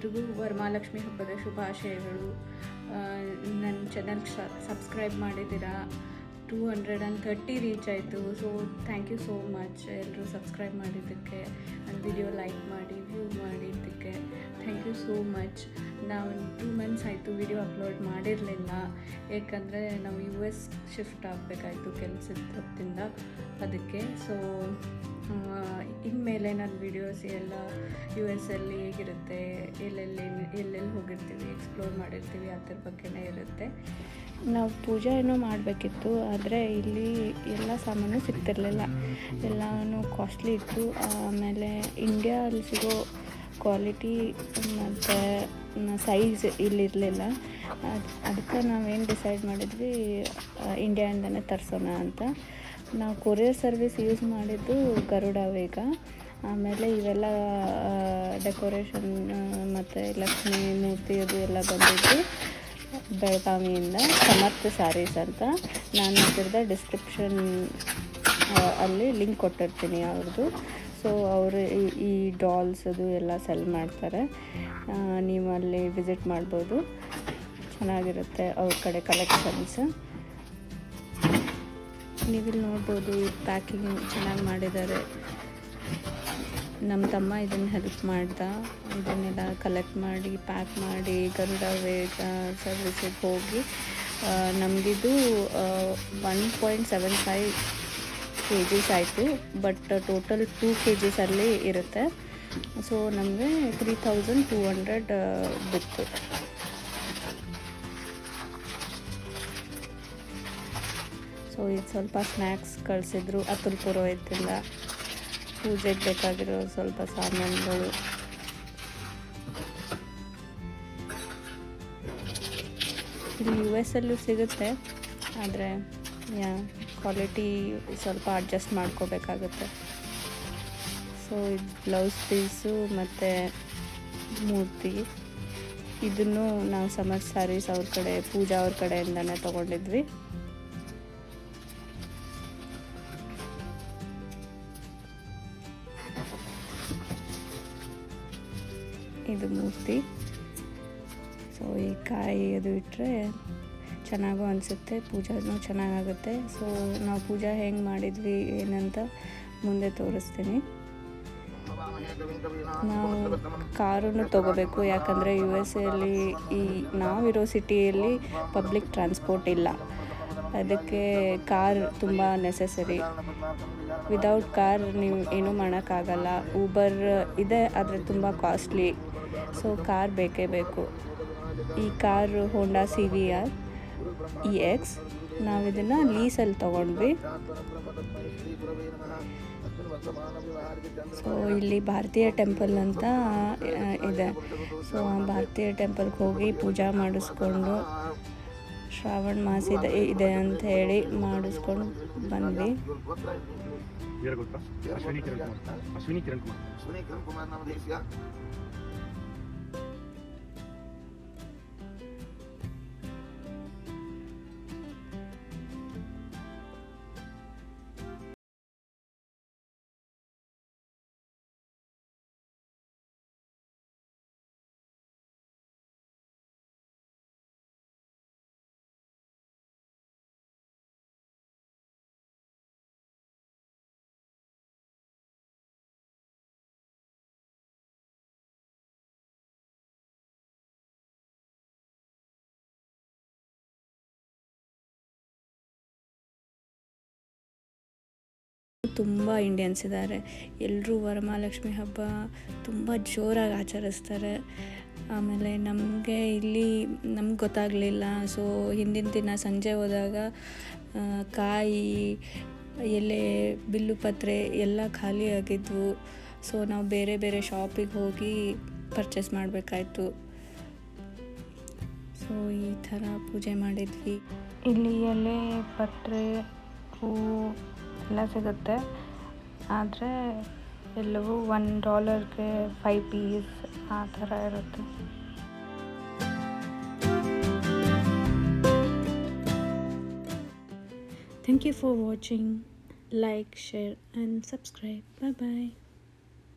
ಎಲ್ರಿಗೂ ವರಮಹಾಲಕ್ಷ್ಮಿ ಹಬ್ಬದ ಶುಭಾಶಯಗಳು. ನನ್ನ ಚಾನಲ್ ಸಬ್ಸ್ಕ್ರೈಬ್ ಮಾಡಿದ್ದೀರಾ. 230 ರೀಚ್ ಆಯಿತು. So thank you so much ಎಲ್ಲರೂ ಸಬ್ಸ್ಕ್ರೈಬ್ ಮಾಡಿದ್ದಕ್ಕೆ, ನನ್ನ ವಿಡಿಯೋ ಲೈಕ್ ಮಾಡಿ ವ್ಯೂ ಮಾಡಿದ್ದಕ್ಕೆ ಥ್ಯಾಂಕ್ ಯು ಸೋ ಮಚ್. ನಾವು 2 ಮಂತ್ಸ್ ಆಯಿತು ವಿಡಿಯೋ ಅಪ್ಲೋಡ್ ಮಾಡಿರಲಿಲ್ಲ, ಏಕೆಂದರೆ ನಾವು US ಶಿಫ್ಟ್ ಆಗಬೇಕಾಯಿತು ಕೆಲಸದ ಹೊತ್ತಿಂದ, ಅದಕ್ಕೆ. ಸೊ ಇನ್ಮೇಲೆ ನನ್ನ ವೀಡಿಯೋಸ್ ಎಲ್ಲ US ಅಲ್ಲಿ ಹೇಗಿರುತ್ತೆ, ಎಲ್ಲೆಲ್ಲಿ ಹೋಗಿರ್ತೀವಿ, ಎಕ್ಸ್ಪ್ಲೋರ್ ಮಾಡಿರ್ತೀವಿ, ಅದ್ರ ಬಗ್ಗೆನೇ ಇರುತ್ತೆ. ನಾವು ಪೂಜೆ ಏನೋ ಮಾಡಬೇಕಿತ್ತು, ಆದರೆ ಇಲ್ಲಿ ಎಲ್ಲ ಸಾಮಾನು ಸಿಗ್ತಿರಲಿಲ್ಲ, ಎಲ್ಲನೂ ಕಾಸ್ಟ್ಲಿ ಇತ್ತು. ಆಮೇಲೆ ಇಂಡಿಯಾದಲ್ಲಿ ಸಿಗೋ ಕ್ವಾಲಿಟಿ ಮತ್ತು ಸೈಜ್ ಇಲ್ಲಿರಲಿಲ್ಲ. ಅದಕ್ಕೆ ನಾವೇನು ಡಿಸೈಡ್ ಮಾಡಿದ್ವಿ, ಇಂಡಿಯಾಯಿಂದನೇ ತರಿಸೋಣ ಅಂತ. ನಾವು ಕೊರಿಯರ್ ಸರ್ವಿಸ್ ಯೂಸ್ ಮಾಡಿದ್ದು ಗರುಡ ವೇಗ. ಆಮೇಲೆ ಇವೆಲ್ಲ ಡೆಕೋರೇಷನ್ ಮತ್ತು ಲಕ್ಷ್ಮೀ ಮೂರ್ತಿ ಅದು ಎಲ್ಲ ಬಂದಿದ್ದು ಬೆಳಗಾವಿಯಿಂದ ಸಮರ್ಥ ಸ್ಯಾರೀಸ್ ಅಂತ. ನಾನು ಅದರದ ಡಿಸ್ಕ್ರಿಪ್ಷನ್ ಅಲ್ಲಿ ಲಿಂಕ್ ಕೊಟ್ಟಿರ್ತೀನಿ ಅವ್ರದ್ದು. ಸೊ ಅವರು ಈ ಡಾಲ್ಸ್ ಅದು ಎಲ್ಲ ಸೆಲ್ ಮಾಡ್ತಾರೆ, ನೀವು ಅಲ್ಲಿ ವಿಸಿಟ್ ಮಾಡ್ಬೋದು, ಚೆನ್ನಾಗಿರುತ್ತೆ ಅವ್ರ ಕಡೆ ಕಲೆಕ್ಷನ್ಸ್. ನೀವಿಲ್ಲಿ ನೋಡ್ಬೋದು, ಈ ಪ್ಯಾಕಿಂಗ್ ಚೆನ್ನಾಗಿ ಮಾಡಿದ್ದಾರೆ. ನಮ್ಮ ತಮ್ಮ ಇದನ್ನು ಹೆಲ್ಪ್ ಮಾಡ್ದ, ಇದನ್ನೆಲ್ಲ ಕಲೆಕ್ಟ್ ಮಾಡಿ ಪ್ಯಾಕ್ ಮಾಡಿ ಗರುಡ ವೇಗ ಸರ್ವಿಸಿಗೆ ಹೋಗಿ ನಮಗಿದು 1.75 kgs ಆಯಿತು, ಬಟ್ ಟೋಟಲ್ 2 kgs ಅಲ್ಲಿ ಇರುತ್ತೆ. ಸೊ ನಮಗೆ 3200 ಬಿತ್ತು. ಸೊ ಇದು ಸ್ವಲ್ಪ ಸ್ನ್ಯಾಕ್ಸ್ ಕಳಿಸಿದ್ರು ಅತುಲ್ ಪುರೋಹಿತಿಂದ, ಪೂಜೆಗೆ ಬೇಕಾಗಿರೋ ಸ್ವಲ್ಪ ಸಾಮಾನುಗಳು. ಇಲ್ಲಿ US ಅಲ್ಲೂ ಸಿಗುತ್ತೆ, ಆದರೆ ಕ್ವಾಲಿಟಿ ಸ್ವಲ್ಪ ಅಡ್ಜಸ್ಟ್ ಮಾಡ್ಕೋಬೇಕಾಗುತ್ತೆ. ಸೊ ಇದು ಬ್ಲೌಸ್ ಪೀಸು ಮತ್ತು ಮೂರ್ತಿ, ಇದನ್ನು ನಾವು ಸಮರ್ ಸ್ಯಾರೀಸ್ ಅವ್ರ ಕಡೆ, ಪೂಜಾ ಅವ್ರ ಕಡೆಯಿಂದನೇ ತೊಗೊಂಡಿದ್ವಿ. ಇದು ಮೂರ್ತಿ. ಸೊ ಈ ಕಾಯಿ ಅದು ಇಟ್ಟರೆ ಚೆನ್ನಾಗೂ ಅನಿಸುತ್ತೆ, ಪೂಜಾನೂ ಚೆನ್ನಾಗಾಗುತ್ತೆ. ಸೊ ನಾವು ಪೂಜಾ ಹೆಂಗೆ ಮಾಡಿದ್ವಿ ಏನಂತ ಮುಂದೆ ತೋರಿಸ್ತೀನಿ. ನಾವು ಕಾರನ್ನು ತೊಗೋಬೇಕು, ಯಾಕಂದರೆ US ಅಲ್ಲಿ ಈ ನಾವಿರೋ ಸಿಟಿಯಲ್ಲಿ ಪಬ್ಲಿಕ್ ಟ್ರಾನ್ಸ್ಪೋರ್ಟ್ ಇಲ್ಲ, ಅದಕ್ಕೆ ಕಾರ್ ತುಂಬ ನೆಸೆಸರಿ. ವಿದೌಟ್ ಕಾರ್ ನೀವು ಏನೂ ಮಾಡೋಕ್ಕಾಗಲ್ಲ. ಊಬರ್ ಇದೆ, ಆದರೆ ತುಂಬ ಕಾಸ್ಟ್ಲಿ, ಸೊ ಕಾರ್ ಬೇಕೇ ಬೇಕು. ಈ ಕಾರು ಹೋಂಡಾ CVR EX, ನಾವಿದನ್ನು ಲೀಸಲ್ಲಿ ತೊಗೊಂಡ್ವಿ. ಸೊ ಇಲ್ಲಿ ಭಾರತೀಯ ಟೆಂಪಲ್ ಅಂತ ಇದೆ. ಸೊ ಭಾರತೀಯ ಟೆಂಪಲ್ಗೆ ಹೋಗಿ ಪೂಜಾ ಮಾಡಿಸ್ಕೊಂಡು, ಶ್ರಾವಣ ಮಾಸ ಇದೆ ಅಂತ ಹೇಳಿ ಮಾಡಿಸ್ಕೊಂಡು ಬಂದ್ವಿ. ತುಂಬ ಇಂಡಿಯನ್ಸ್ ಇದ್ದಾರೆ, ಎಲ್ಲರೂ ವರಮಹಾಲಕ್ಷ್ಮಿ ಹಬ್ಬ ತುಂಬ ಜೋರಾಗಿ ಆಚರಿಸ್ತಾರೆ. ಆಮೇಲೆ ನಮಗೆ ಇಲ್ಲಿ ನಮ್ಗೆ ಗೊತ್ತಾಗಲಿಲ್ಲ. ಸೊ ಹಿಂದಿನ ದಿನ ಸಂಜೆ ಹೋದಾಗ ಕಾಯಿ, ಎಲೆ, ಬಿಲ್ಲುಪತ್ರೆ ಎಲ್ಲ ಖಾಲಿ ಆಗಿದ್ವು. ಸೊ ನಾವು ಬೇರೆ ಬೇರೆ ಶಾಪಿಗೆ ಹೋಗಿ ಪರ್ಚೇಸ್ ಮಾಡಬೇಕಾಯ್ತು. ಸೊ ಈ ಥರ ಪೂಜೆ ಮಾಡಿದ್ವಿ. ಇಲ್ಲಿ ಎಲೆ, ಪತ್ರೆ, ಹೂವು ಎಲ್ಲ ಸಿಗುತ್ತೆ, ಆದರೆ ಎಲ್ಲವೂ $1ಗೆ 5 ಪೀಸ್ ಆ ಥರ ಇರುತ್ತೆ. Thank you for watching. Like, share and subscribe. Bye bye.